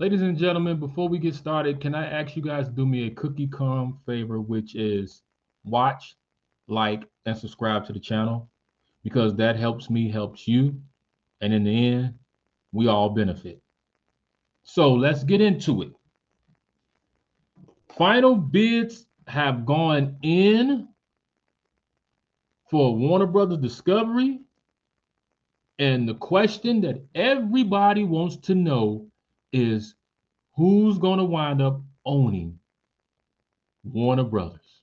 Ladies and gentlemen, before we get started, can I ask you guys to do me a cookie crumb favor, which is watch, like, and subscribe to the channel because that helps me, helps you, and in the end, we all benefit. So let's get into it. Final bids have gone in for Warner Brothers Discovery, and the question that everybody wants to know is who's going to wind up owning Warner Brothers?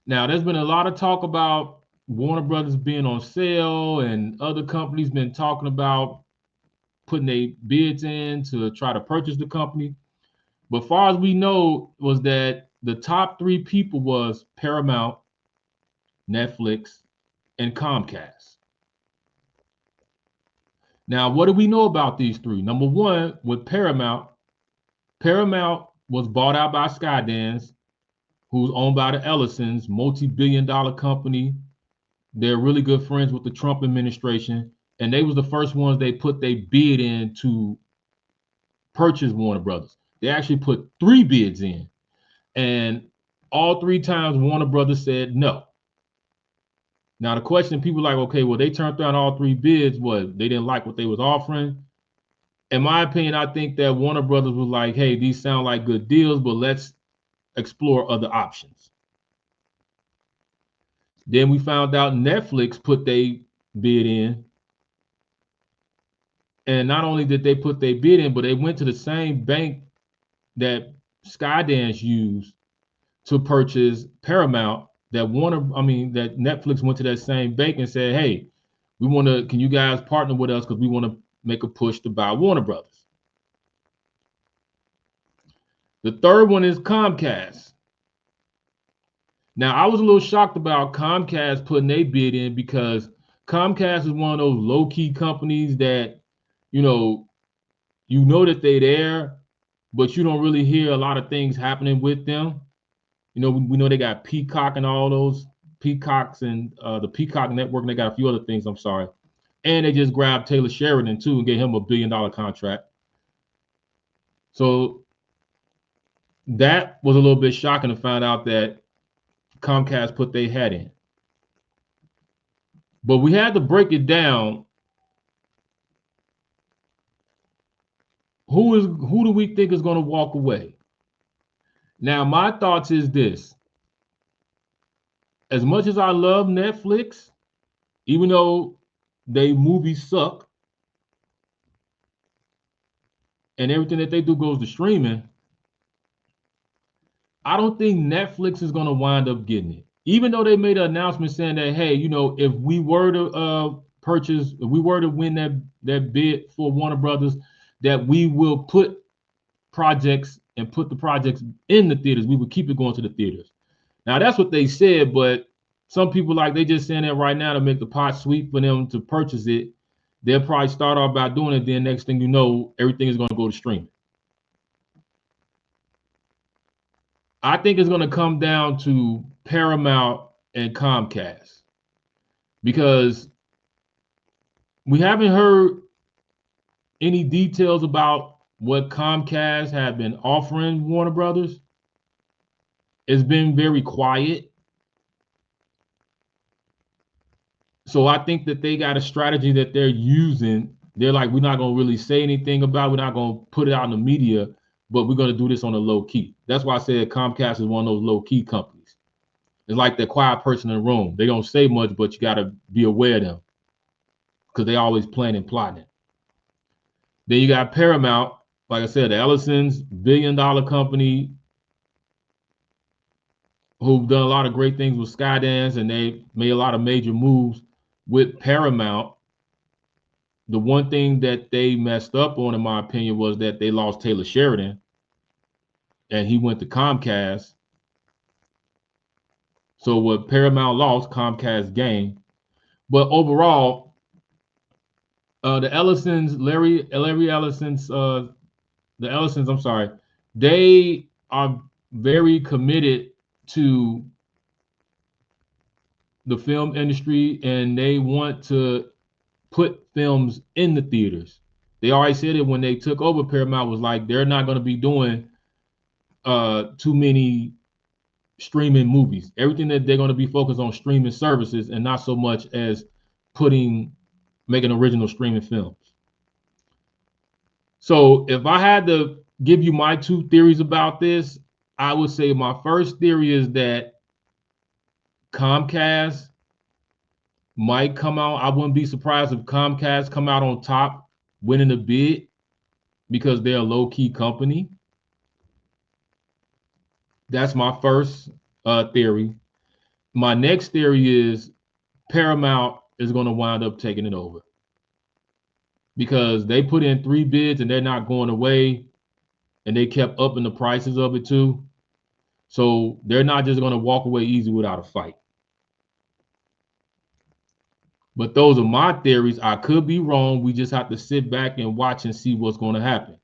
Now, there's been a lot of talk about Warner Brothers being on sale, and other companies been talking about putting their bids in to try to purchase the company. But far as we know, was that the top three people was Paramount, Netflix, and Comcast. Now, what do we know about these three? Number one, with Paramount, Paramount was bought out by Skydance, who's owned by the Ellisons, multi-billion-dollar company. They're really good friends with the Trump administration, and they was the first ones they put their bid in to purchase Warner Brothers. They actually put three bids in, and all three times Warner Brothers said no. Now the question, people are like, okay, well, they turned down all three bids. What, they didn't like what they was offering? In my opinion, I think that Warner Brothers was like, hey, these sound like good deals, but let's explore other options. Then we found out Netflix put their bid in. And not only did they put their bid in, but they went to the same bank that Skydance used to purchase Paramount. That Netflix went to that same bank and said, hey, can you guys partner with us because we want to make a push to buy Warner Brothers. The third one is Comcast. Now, I was a little shocked about Comcast putting their bid in because Comcast is one of those low-key companies that, you know that they're there, but you don't really hear a lot of things happening with them. We know they got Peacock and all those Peacocks and the Peacock Network, and they got a few other things, I'm sorry. And they just grabbed Taylor Sheridan, too, and gave him $1 billion contract. So that was a little bit shocking to find out that Comcast put their hat in. But we had to break it down. Who do we think is going to walk away? Now, my thoughts is this. As much as I love Netflix, even though they movies suck and everything that they do goes to streaming, I don't think Netflix is going to wind up getting it. Even though they made an announcement saying that, hey, if we were to win that bid for Warner Brothers, that we will put the projects in the theaters. We would keep it going to the theaters. Now, that's what they said, but some people, they just saying that right now to make the pot sweet for them to purchase it. They'll probably start off by doing it. Then next thing you know, everything is going to go to streaming. I think it's going to come down to Paramount and Comcast because we haven't heard any details about what Comcast have been offering Warner Brothers. It's been very quiet. So I think that they got a strategy that they're using. They're like, we're not going to really say anything about it. We're not going to put it out in the media, but we're going to do this on a low key. That's why I said Comcast is one of those low key companies. It's like the quiet person in the room. They don't say much, but you got to be aware of them because they always planning and plotting. Then you got Paramount, like I said, the Ellisons, $1 billion company who've done a lot of great things with Skydance, and they made a lot of major moves with Paramount. The one thing that they messed up on, in my opinion, was that they lost Taylor Sheridan, and he went to Comcast. So what Paramount lost, Comcast gained. But overall, the Ellisons, Larry Ellison's, the Ellisons, I'm sorry, they are very committed to the film industry, and they want to put films in the theaters. They already said it when they took over Paramount, was like they're not going to be doing too many streaming movies. Everything that they're going to be focused on streaming services and not so much as making original streaming films. So if I had to give you my two theories about this, I would say my first theory is that Comcast might come out. I wouldn't be surprised if Comcast come out on top winning the bid because they're a low-key company. That's my first theory. My next theory is Paramount is going to wind up taking it over because they put in 3 bids and they're not going away, and they kept upping the prices of it too. So they're not just going to walk away easy without a fight. But those are my theories. I could be wrong. We just have to sit back and watch and see what's going to happen.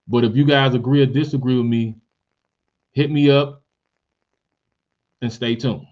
But if you guys agree or disagree with me, hit me up and stay tuned.